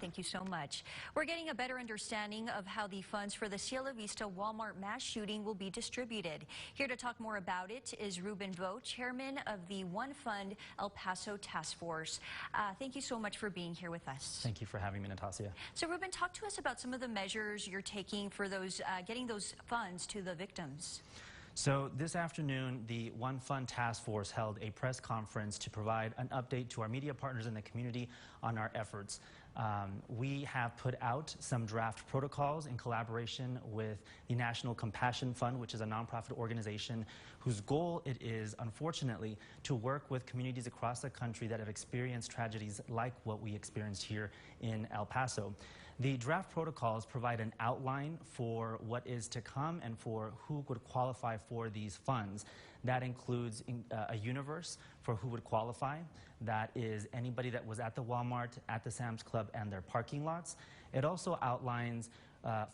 Thank you so much. We're getting a better understanding of how the funds for the Cielo Vista Walmart mass shooting will be distributed. Here to talk more about it is Ruben Vo, chairman of the One Fund El Paso Task Force. Thank you so much for being here with us. Thank you for having me, Natasha. So, Ruben, talk to us about some of the measures you're taking for those getting those funds to the victims. So this afternoon, the One Fund Task Force held a press conference to provide an update to our media partners in the community on our efforts. We have put out some draft protocols in collaboration with the National Compassion Fund, which is a nonprofit organization whose goal it is, unfortunately, to work with communities across the country that have experienced tragedies like what we experienced here in El Paso. The draft protocols provide an outline for what is to come and for who would qualify for these funds. That includes a universe for who would qualify. That is anybody that was at the Walmart, at the Sam's Club, and their parking lots. It also outlines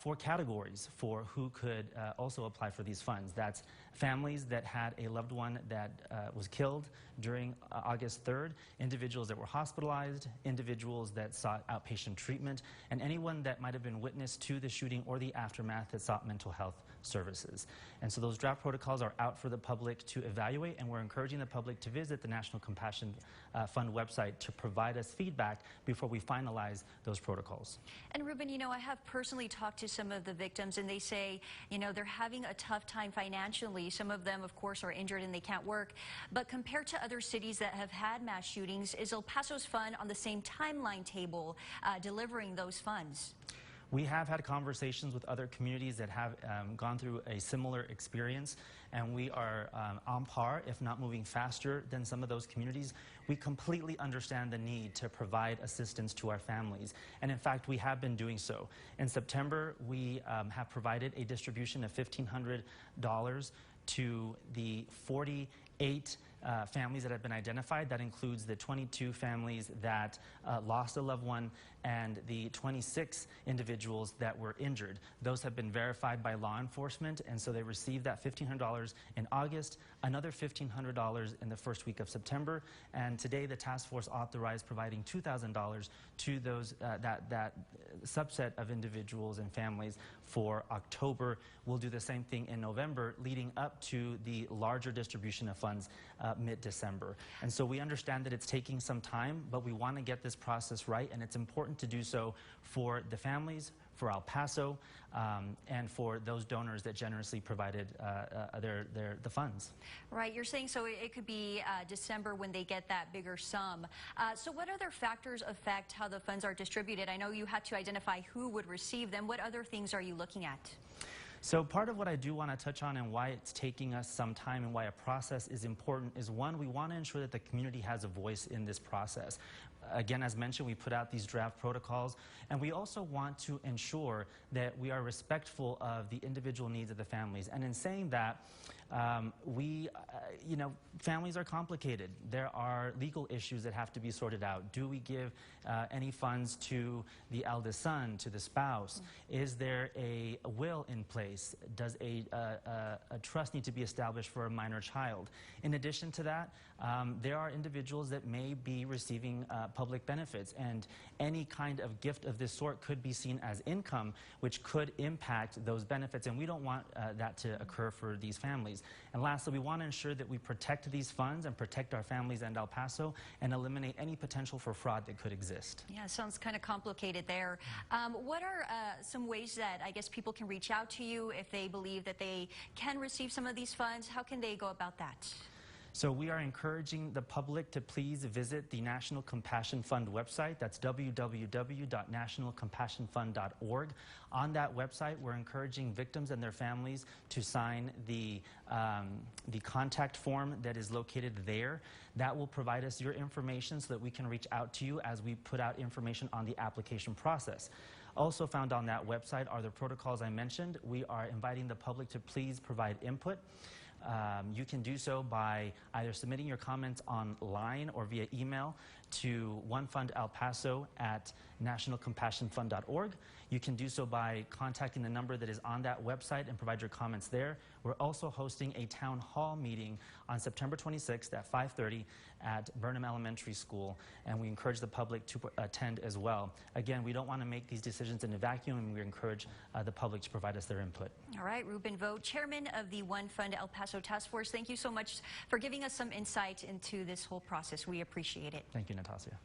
4 categories for who could also apply for these funds. That's families that had a loved one that was killed during August 3rd, individuals that were hospitalized, individuals that sought outpatient treatment, and anyone that might have been witness to the shooting or the aftermath that sought mental health services. And so those draft protocols are out for the public to evaluate, and we're encouraging the public to visit the National Compassion Fund website to provide us feedback before we finalize those protocols. And Ruben, you know, I have personally talked to some of the victims, and they say, you know, they're having a tough time financially. Some of them, of course, are injured and they can't work. But compared to other cities that have had mass shootings, is El Paso's fund on the same timeline table delivering those funds? We have had conversations with other communities that have gone through a similar experience, and we are on par, if not moving faster than some of those communities. We completely understand the need to provide assistance to our families, and in fact, we have been doing so. In September, we have provided a distribution of $1,500 to the 48 families that have been identified. That includes the 22 families that lost a loved one and the 26 individuals that were injured. Those have been verified by law enforcement, and so they received that $1,500 in August, another $1,500 in the first week of September, and today the task force authorized providing $2,000 to those that subset of individuals and families for October. We'll do the same thing in November, leading up to the larger distribution of funds mid-December. And so we understand that it's taking some time, but we want to get this process right, and it's important to do so for the families, for El Paso, and for those donors that generously provided the funds. Right, you're saying so it could be December when they get that bigger sum. So what other factors affect how the funds are distributed? I know you had to identify who would receive them. What other things are you looking at? So part of what I do want to touch on and why it's taking us some time and why a process is important is, one, we want to ensure that the community has a voice in this process. Again, as mentioned, we put out these draft protocols, and we also want to ensure that we are respectful of the individual needs of the families. And in saying that, you know, families are complicated. There are legal issues that have to be sorted out. Do we give any funds to the eldest son, to the spouse? Is there a will in place? Does a trust need to be established for a minor child? In addition to that, there are individuals that may be receiving public benefits, and any kind of gift of this sort could be seen as income, which could impact those benefits, and we don't want that to occur for these families. And lastly, we want to ensure that we protect these funds and protect our families and El Paso and eliminate any potential for fraud that could exist. Yeah, sounds kind of complicated there. What are some ways that I guess people can reach out to you if they believe that they can receive some of these funds? How can they go about that? So we are encouraging the public to please visit the National Compassion Fund website. That's www.nationalcompassionfund.org. On that website, we're encouraging victims and their families to sign the contact form that is located there. That will provide us your information so that we can reach out to you as we put out information on the application process. Also found on that website are the protocols I mentioned. We are inviting the public to please provide input. You can do so by either submitting your comments online or via email to onefundalpaso@nationalcompassionfund.org. You can do so by contacting the number that is on that website and provide your comments there. We're also hosting a town hall meeting on September 26th at 5:30 at Burnham Elementary School, and we encourage the public to attend as well. Again, we don't want to make these decisions in a vacuum, and we encourage the public to provide us their input. All right, Ruben Vogt, Chairman of the One Fund El Paso Task Force, thank you so much for giving us some insight into this whole process. We appreciate it. Thank you, Natasha.